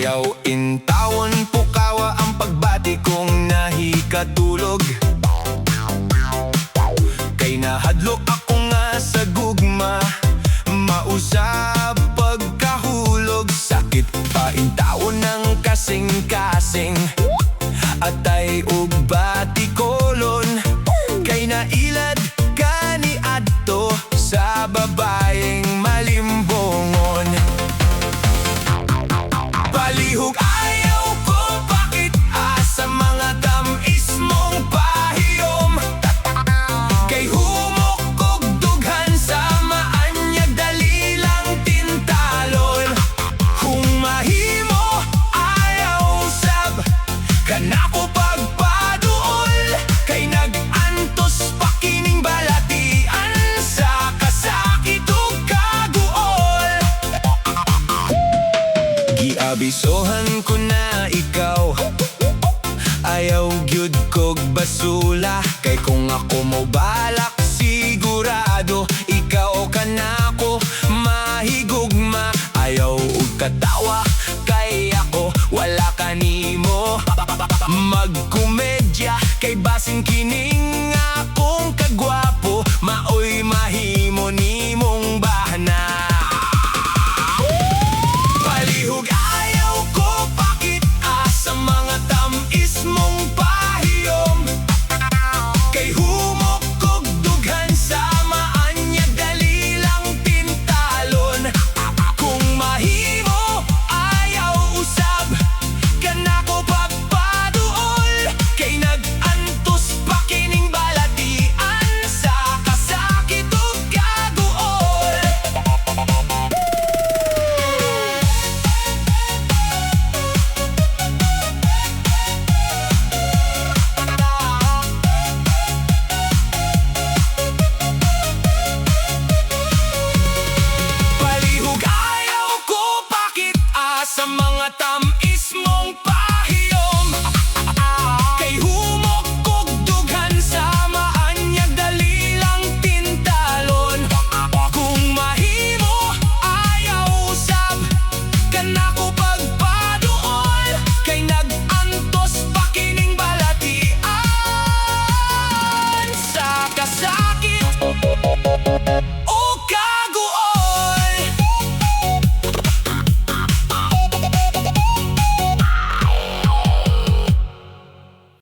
Ayaw intawon pukawa ang pagbati kong nahikatulog. Kay nahadlok ako nga sa gugma, mausap pagkahulog. Sakit pa intawon ng kasing-kasing, atay ug batikolon. Kay nailad kani adto sa babaeng malimbongon. Palihog ayaw ko bakit sa mga tamis mong pahiyom. Kay humok kog dughan sa maanyag dali lang tintalon. Kung mahimo ayaw sab kanako pagpaduol. Kay nag-antos pa kining balatian sa kasakit ug kaguol. Giabisohan ko na ikaw, ayaw gyud kog basula. Kay kung ako mo balak sigurado ikaw kanako mahigugma. Ayaw ug katawa kay ako wala kanimo magkomedya. Kay basin kining akong kagwapo maoy mahimo nimong bahana. Palihog ayaw ko bakit sa mga tamis mong pahiyom. Kay humok kog dughan sa maanyag dali lang tintalon. Kung mahimo ayaw usab kanako pagpaduol. Kay nag-antos pa kining balatian sa kasakit ug kaguol. Palihog ayaw ko bakit sa mga